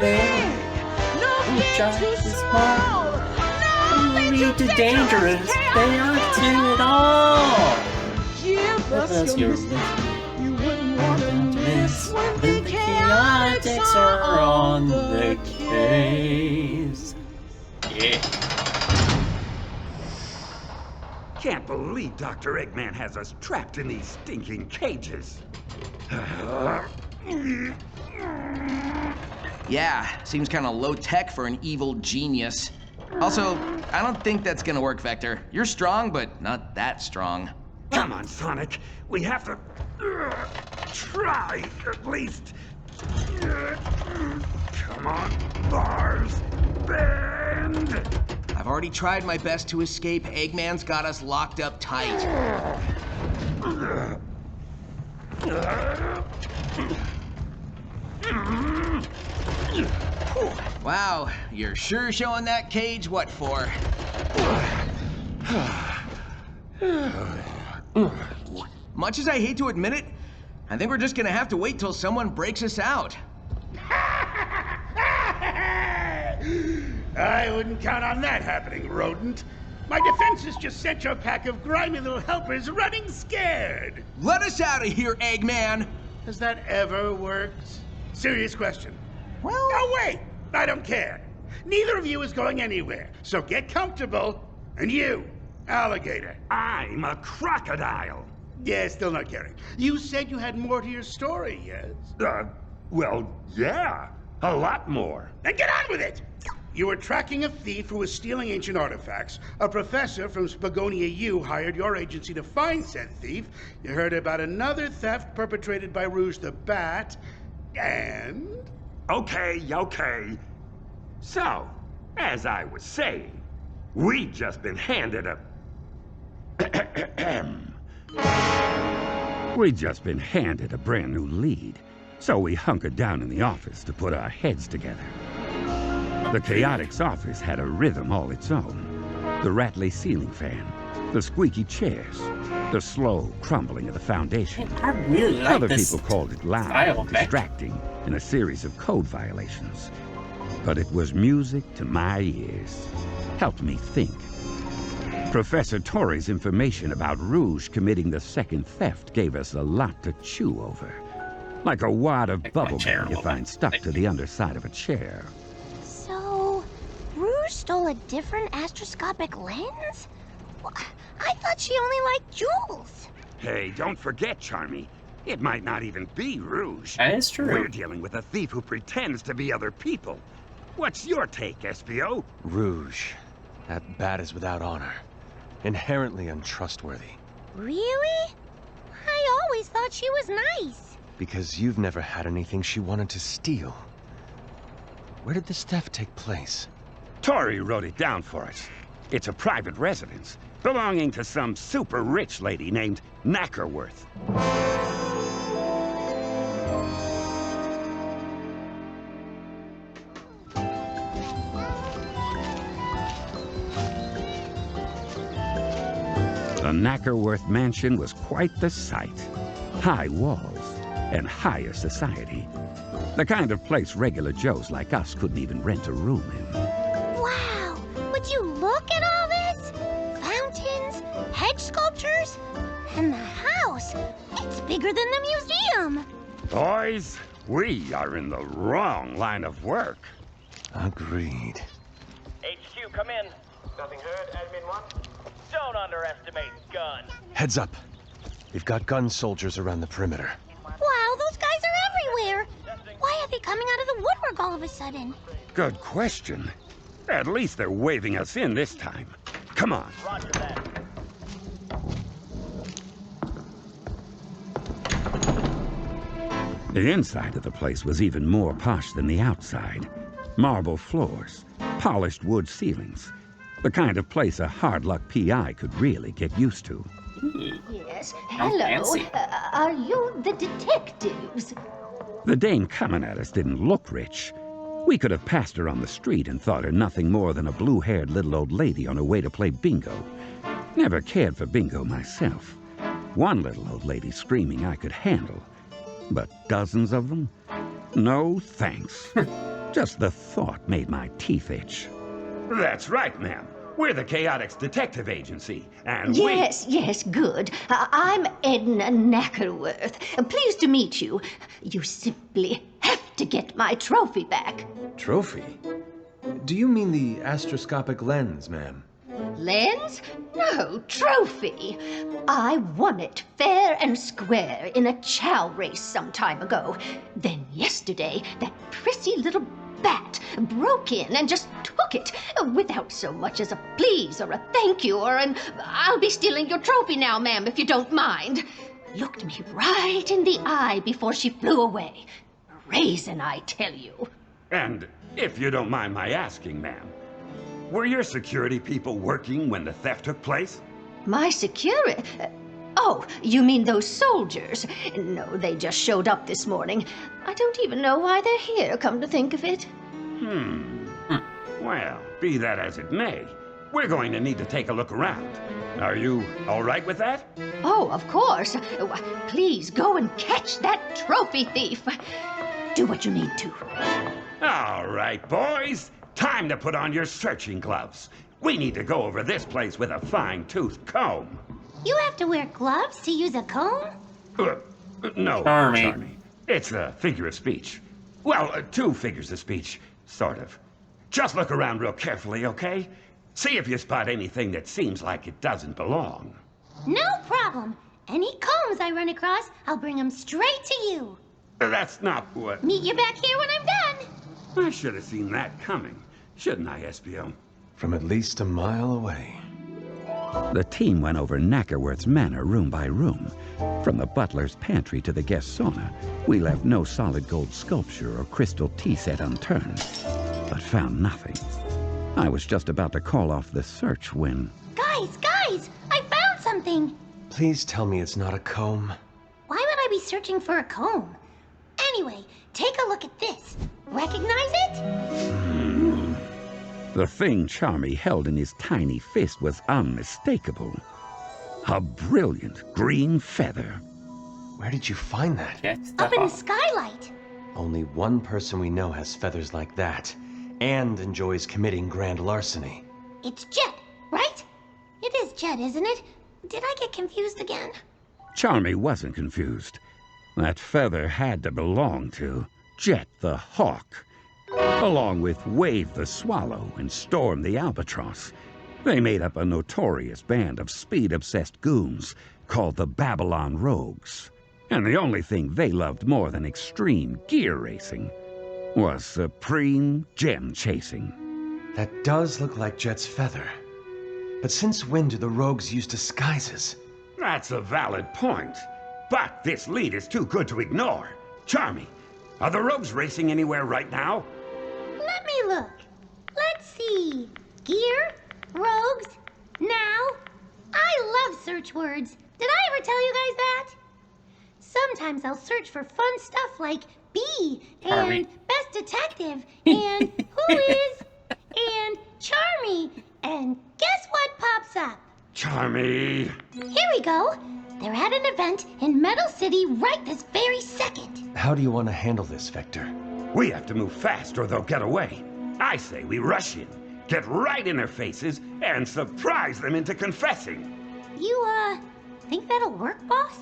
Nothing too small. Nothing too dangerous. They aren't at all. Give us your mystery. You wouldn't want to miss when the Chaotix are on the case. Yeah. Can't believe Dr. Eggman has us trapped in these stinking cages. Yeah, seems kind of low-tech for an evil genius. Also, I don't think that's gonna work, Vector. You're strong, but not that strong. Come on, Sonic. We have to try at least. Come on, bars. Bend. I've already tried my best to escape. Eggman's got us locked up tight. Wow, you're sure showing that cage what for. Much as I hate to admit it, I think we're just gonna have to wait till someone breaks us out. I wouldn't count on that happening, rodent. My defenses just sent your pack of grimy little helpers running scared. Let us out of here, Eggman! Has that ever worked? Serious question. Well... Oh, wait! I don't care. Neither of you is going anywhere, so get comfortable. And you, alligator. I'm a crocodile. Yeah, still not caring. You said you had more to your story, yes? Well, yeah. A lot more. Then get on with it! You were tracking a thief who was stealing ancient artifacts. A professor from Spagonia U hired your agency to find said thief. You heard about another theft perpetrated by Rouge the Bat. And? Okay. So, as I was saying, we've just been handed a... We've just been handed a brand new lead. So we hunkered down in the office to put our heads together. The Chaotix office had a rhythm all its own. The rattly ceiling fan, the squeaky chairs, the slow crumbling of the foundation. I really like Other this people called it loud, style, okay? distracting, and a series of code violations. But it was music to my ears. Helped me think. Professor Torrey's information about Rouge committing the second theft gave us a lot to chew over. Like a wad of bubble gum you find stuck to the underside of a chair. So, Rouge stole a different astroscopic lens? Well, I thought she only liked jewels. Hey, don't forget, Charmy. It might not even be Rouge. That is true. We're dealing with a thief who pretends to be other people. What's your take, Espio? Rouge. That bat is without honor. Inherently untrustworthy. Really? I always thought she was nice. Because you've never had anything she wanted to steal. Where did this theft take place? Torrey wrote it down for us. It's a private residence, belonging to some super rich lady named Knackerworth. The Knackerworth mansion was quite the sight. High walls and higher society. The kind of place regular Joes like us couldn't even rent a room in. Wow! Would you look at all this? Fountains, hedge sculptures, and the house. It's bigger than the museum. Boys, we are in the wrong line of work. Agreed. HQ, come in. Nothing heard, Admin 1? Don't underestimate Gun. Heads up. We've got gun soldiers around the perimeter. Wow, those guys are everywhere. Why are they coming out of the woodwork all of a sudden? Good question. At least they're waving us in this time. Come on. Roger that. The inside of the place was even more posh than the outside. Marble floors, polished wood ceilings. The kind of place a hard-luck PI could really get used to. Yes, How hello. fancy. Are you the detectives? The dame coming at us didn't look rich. We could have passed her on the street and thought her nothing more than a blue-haired little old lady on her way to play bingo. Never cared for bingo myself. One little old lady screaming I could handle. But dozens of them? No thanks. Just the thought made my teeth itch. That's right, ma'am. We're the Chaotix Detective Agency, and Yes, good. I'm Edna Knackerworth. Pleased to meet you. You simply have to get my trophy back. Trophy? Do you mean the astroscopic lens, ma'am? Lens? No, trophy. I won it fair and square in a chow race some time ago. Then yesterday, that prissy little bat broke in and just took it without so much as a please or a thank you or an "I'll be stealing your trophy now, ma'am, if you don't mind." Looked me right in the eye before she flew away. Raisin, I tell you. And if you don't mind my asking, ma'am, were your security people working when the theft took place? My security? Oh, you mean those soldiers? No, they just showed up this morning. I don't even know why they're here, come to think of it. Well, be that as it may, we're going to need to take a look around. Are you all right with that? Oh, of course. Please go and catch that trophy thief. Do what you need to. All right, boys. Time to put on your searching gloves. We need to go over this place with a fine-tooth comb. You have to wear gloves to use a comb? No, Charmy. It's a figure of speech. Well, two figures of speech, sort of. Just look around real carefully, okay? See if you spot anything that seems like it doesn't belong. No problem. Any combs I run across, I'll bring them straight to you. That's not what... Meet you back here when I'm done. I should have seen that coming, shouldn't I, Espio? From at least a mile away. The team went over Knackerworth's manor room by room. From the butler's pantry to the guest sauna, we left no solid gold sculpture or crystal tea set unturned, but found nothing. I was just about to call off the search when... Guys, I found something. Please tell me it's not a comb. Why would I be searching for a comb? Anyway, take a look at this. Recognize it? The thing Charmy held in his tiny fist was unmistakable. A brilliant green feather. Where did you find that? Up in the skylight. Only one person we know has feathers like that, and enjoys committing grand larceny. It's Jet, right? It is Jet, isn't it? Did I get confused again? Charmy wasn't confused. That feather had to belong to Jet the Hawk, along with Wave the Swallow and Storm the Albatross. They made up a notorious band of speed-obsessed goons called the Babylon Rogues. And the only thing they loved more than extreme gear racing was supreme gem chasing. That does look like Jet's feather. But since when do the rogues use disguises? That's a valid point. But this lead is too good to ignore. Charmy, are the rogues racing anywhere right now? Let me look. Let's see. Gear, rogues, now. I love search words. Did I ever tell you guys that? Sometimes I'll search for fun stuff like B and Best Detective and Who Is and Charmy. And guess what pops up? Charmy. Here we go. They're at an event in Metal City right this very second. How do you want to handle this, Vector? We have to move fast or they'll get away. I say we rush in, get right in their faces, and surprise them into confessing. You, think that'll work, boss?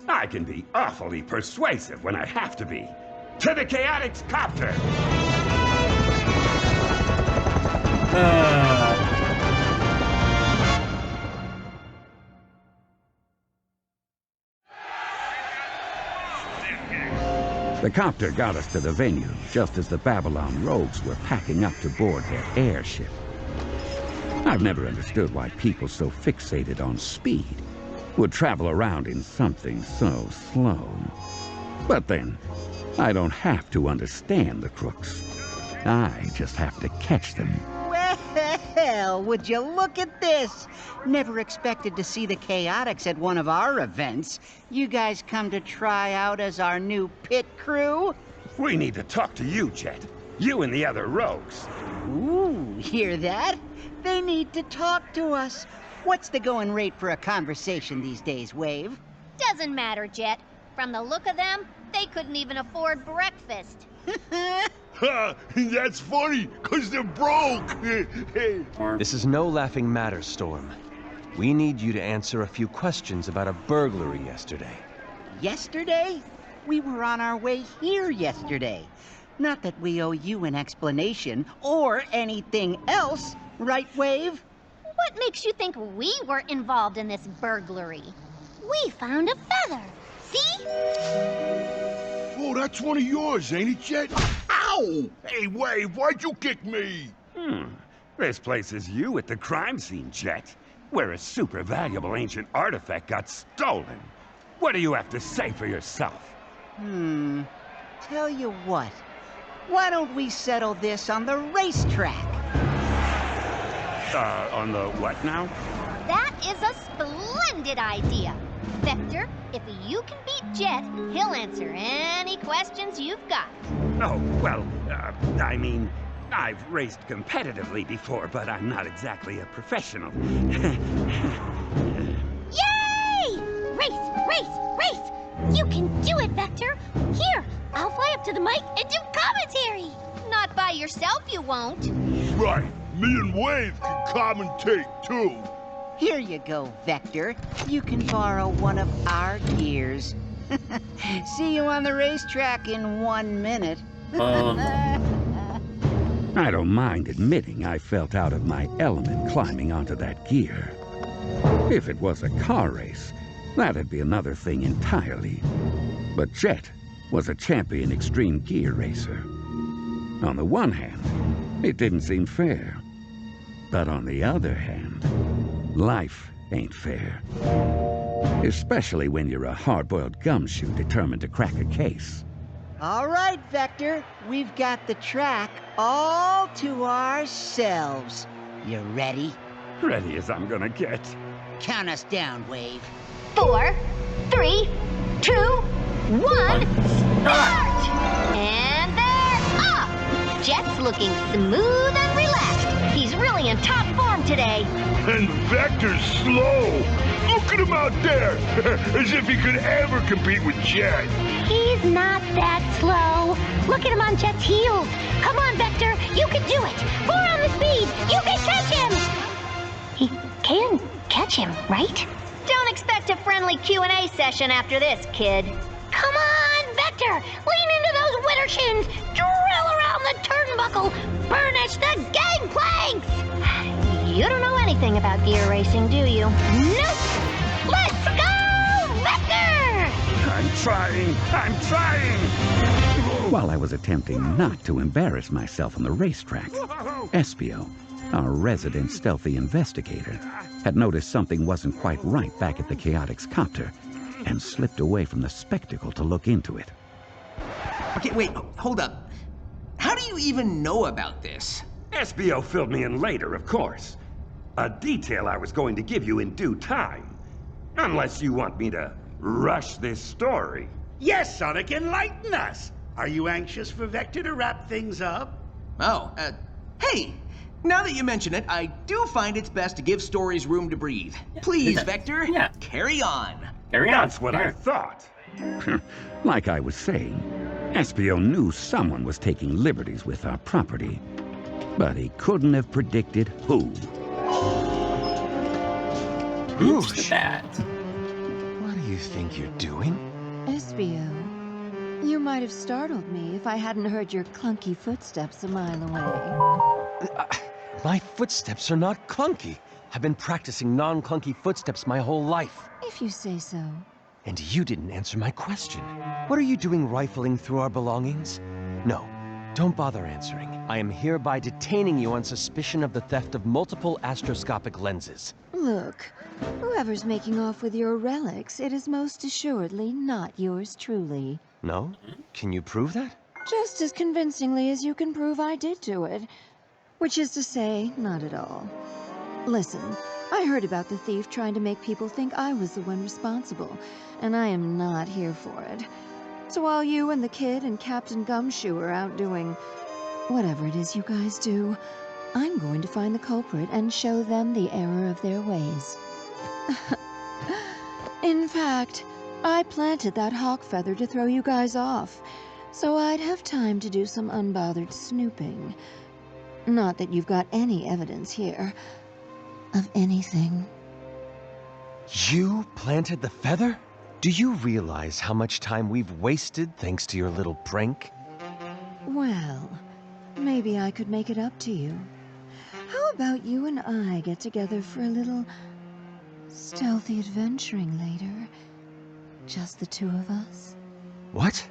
I can be awfully persuasive when I have to be. To the Chaotix Copter! The copter got us to the venue just as the Babylon Rogues were packing up to board their airship. I've never understood why people so fixated on speed would travel around in something so slow. But then, I don't have to understand the crooks. I just have to catch them. Well, would you look at this? Never expected to see the Chaotix at one of our events. You guys come to try out as our new pit crew? We need to talk to you, Jet. You and the other rogues. Ooh, hear that? They need to talk to us. What's the going rate for a conversation these days, Wave? Doesn't matter, Jet. From the look of them, they couldn't even afford breakfast. Ha! That's funny, 'cause they're broke! This is no laughing matter, Storm. We need you to answer a few questions about a burglary yesterday. Yesterday? We were on our way here yesterday. Not that we owe you an explanation or anything else, right, Wave? What makes you think we were involved in this burglary? We found a feather. See? Oh, that's one of yours, ain't it, Jet? Ow! Hey, Wave, why'd you kick me? This place is you at the crime scene, Jet, where a super valuable ancient artifact got stolen. What do you have to say for yourself? Tell you what. Why don't we settle this on the racetrack? On the what now? That is a splendid idea. Vector, if you can beat Jet, he'll answer any questions you've got. Oh, well, I mean, I've raced competitively before, but I'm not exactly a professional. Yay! Race, race, race! You can do it, Vector. Here, I'll fly up to the mic and do commentary. Not by yourself, you won't. Right, me and Wave can commentate, too. Here you go, Vector. You can borrow one of our gears. See you on the racetrack in 1 minute. I don't mind admitting I felt out of my element climbing onto that gear. If it was a car race, that'd be another thing entirely. But Jet was a champion extreme gear racer. On the one hand, it didn't seem fair. But on the other hand, life ain't fair. Especially when you're a hard-boiled gumshoe determined to crack a case. All right, Vector. We've got the track all to ourselves. You ready? Ready as I'm gonna get. Count us down, Wave. 4, 3, 2, 1, start! And they're off! Jet's looking smooth and relaxed. He's really in top form today. And Vector's slow. Look at him out there, as if he could ever compete with Jet. He's not that slow. Look at him on Jet's heels. Come on, Vector. You can do it. 4 on the speed. You can catch him. He can catch him, right? Don't expect a friendly Q&A session after this, kid. Come on, Vector. Lean into those winter shins. Drill around the turnbuckle. Burnish the gangplanks. You don't know anything about gear racing, do you? Nope. Let's go, Vector! I'm trying! While I was attempting not to embarrass myself on the racetrack, Espio, our resident stealthy investigator, had noticed something wasn't quite right back at the Chaotix copter and slipped away from the spectacle to look into it. Okay, wait, hold up. How do you even know about this? Espio filled me in later, of course. A detail I was going to give you in due time. Unless you want me to rush this story. Yes, Sonic, enlighten us. Are you anxious for Vector to wrap things up? Oh, hey! Now that you mention it, I do find it's best to give stories room to breathe. Please, Vector, carry on. Carry on. That's what I thought. Like I was saying, Espio knew someone was taking liberties with our property, but he couldn't have predicted who. Who's that? What do you think you're doing? Espio, you might have startled me if I hadn't heard your clunky footsteps a mile away. My footsteps are not clunky. I've been practicing non-clunky footsteps my whole life. If you say so. And you didn't answer my question. What are you doing rifling through our belongings? No, don't bother answering. I am hereby detaining you on suspicion of the theft of multiple astroscopic lenses. Look, whoever's making off with your relics, it is most assuredly not yours truly. No? Can you prove that? Just as convincingly as you can prove I did do it. Which is to say, not at all. Listen, I heard about the thief trying to make people think I was the one responsible, and I am not here for it. So while you and the kid and Captain Gumshoe are out doing whatever it is you guys do, I'm going to find the culprit and show them the error of their ways. In fact, I planted that hawk feather to throw you guys off, so I'd have time to do some unbothered snooping. Not that you've got any evidence here of anything. You planted the feather? Do you realize how much time we've wasted thanks to your little prank? Well, maybe I could make it up to you. How about you and I get together for a little stealthy adventuring later? Just the two of us? What?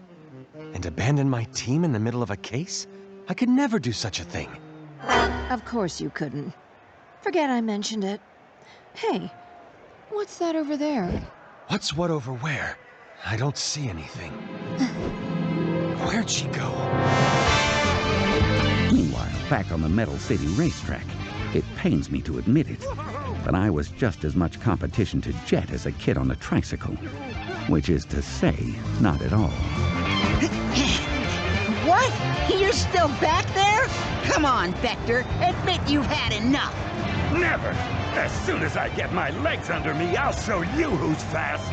And abandon my team in the middle of a case? I could never do such a thing. Of course you couldn't. Forget I mentioned it. Hey, what's that over there? What's what over where? I don't see anything. Where'd she go? Meanwhile, back on the Metal City racetrack, it pains me to admit it, but I was just as much competition to Jet as a kid on a tricycle. Which is to say, not at all. What? You're still back there? Come on, Vector. Admit you've had enough. Never! As soon as I get my legs under me, I'll show you who's fast!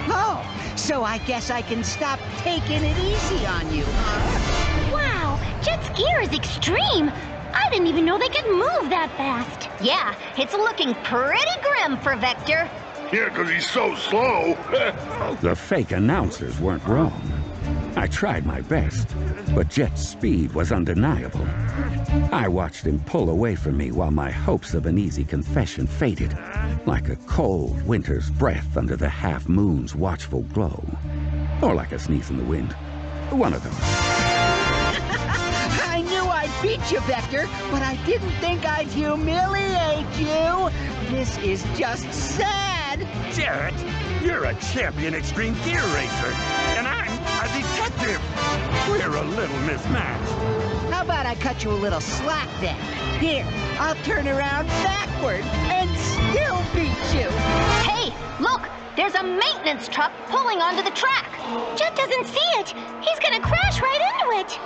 Oh, so I guess I can stop taking it easy on you, huh? Wow, Jet's gear is extreme. I didn't even know they could move that fast. Yeah, it's looking pretty grim for Vector. Yeah, 'cause he's so slow. The fake announcers weren't wrong. I tried my best, but Jet's speed was undeniable. I watched him pull away from me while my hopes of an easy confession faded, like a cold winter's breath under the half-moon's watchful glow. Or like a sneeze in the wind. One of them. I knew I'd beat you, Vector, but I didn't think I'd humiliate you. This is just sad. Jarrett, you're a champion extreme gear racer, and I'm a detective. We're a little mismatched. How about I cut you a little slack then? Here, I'll turn around backward and still beat you. Hey, look! There's a maintenance truck pulling onto the track. Jet doesn't see it. He's gonna crash right into it.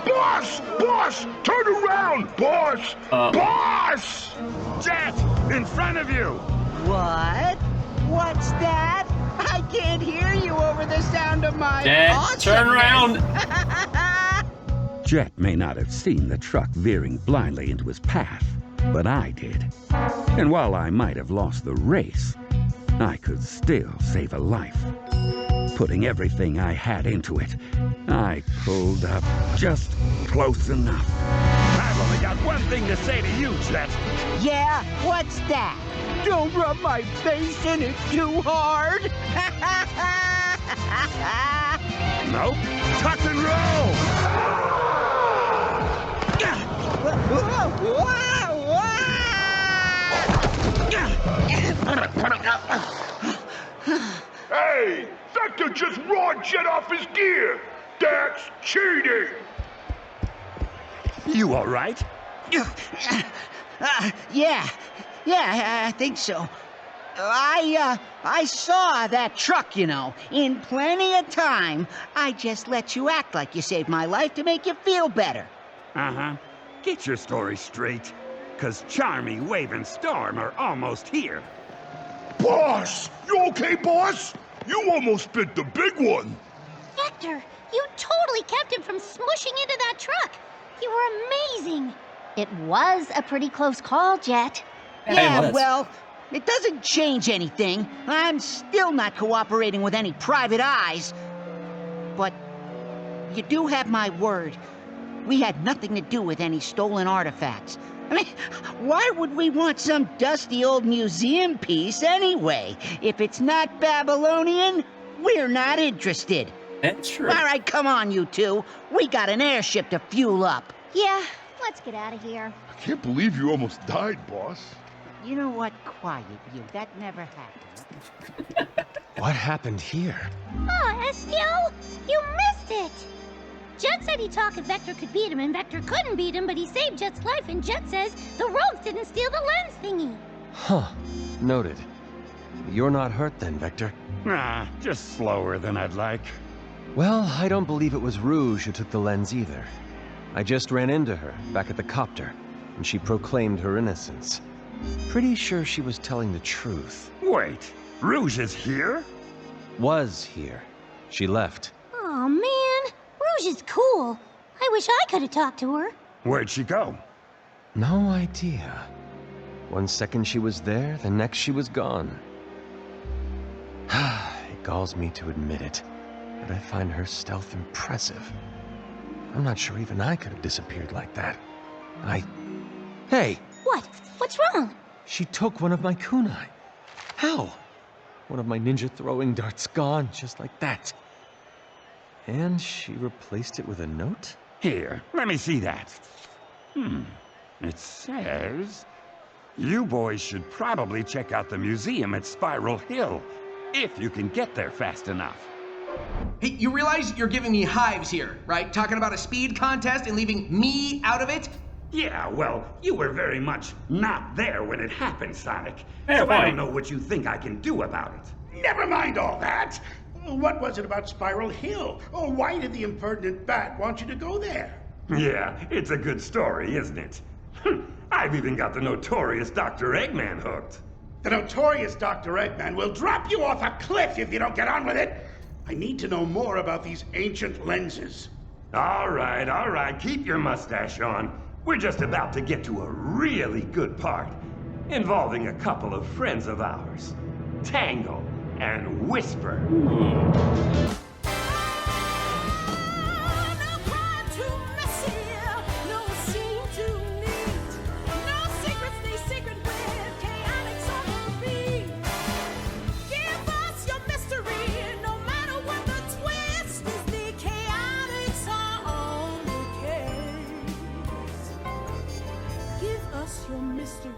Boss! Boss! Turn around! Boss! Boss! Jet! In front of you! What? What's that? I can't hear you over the sound of my Jet, turn around! Jet may not have seen the truck veering blindly into his path, but I did. And while I might have lost the race, I could still save a life. Putting everything I had into it, I pulled up just close enough. I've only got one thing to say to you, Jet. Yeah? What's that? Don't rub my face in it too hard. Nope. Tuck and roll! Hey! Vector just roared Jet off his gear! That's cheating! You all right? Yeah, I think so. I saw that truck, you know, in plenty of time. I just let you act like you saved my life to make you feel better. Uh-huh. Get your story straight. 'Cause Charmy, Wave, and Storm are almost here. Boss! You okay, boss? You almost bit the big one. Vector, you totally kept him from smushing into that truck. You were amazing. It was a pretty close call, Jet. Yeah, well, it doesn't change anything. I'm still not cooperating with any private eyes. But you do have my word. We had nothing to do with any stolen artifacts. I mean, why would we want some dusty old museum piece anyway? If it's not Babylonian, we're not interested. That's true. All right, come on, you two. We got an airship to fuel up. Yeah, let's get out of here. I can't believe you almost died, boss. You know what? Quiet, you. That never happened. What happened here? Oh, Espio, you missed it. Jet said he talked if Vector could beat him, and Vector couldn't beat him, but he saved Jet's life, and Jet says the rogues didn't steal the lens thingy. Huh. Noted. You're not hurt then, Vector? Nah, just slower than I'd like. Well, I don't believe it was Rouge who took the lens either. I just ran into her, back at the copter, and she proclaimed her innocence. Pretty sure she was telling the truth. Wait, Rouge is here? was here. She left. Oh man, Rouge is cool. I wish I could have talked to her. Where'd she go? No idea. One second she was there, the next she was gone. It galls me to admit it, but I find her stealth impressive. I'm not sure even I could have disappeared like that. Hey! What? What's wrong? She took one of my kunai. How? One of my ninja throwing darts gone, just like that. And she replaced it with a note? Here, let me see that. It says... You boys should probably check out the museum at Spiral Hill, if you can get there fast enough. Hey, you realize you're giving me hives here, right? Talking about a speed contest and leaving me out of it? Yeah, well, you were very much not there when it happened, Sonic. Hey, so boy. I don't know what you think I can do about it. Never mind all that. What was it about Spiral Hill? Or why did the impertinent bat want you to go there? Yeah, it's a good story, isn't it? I've even got the notorious Dr. Eggman hooked. The notorious Dr. Eggman will drop you off a cliff if you don't get on with it. I need to know more about these ancient lenses. All right, keep your mustache on. We're just about to get to a really good part, involving a couple of friends of ours, Tangle and Whisper. Your mystery.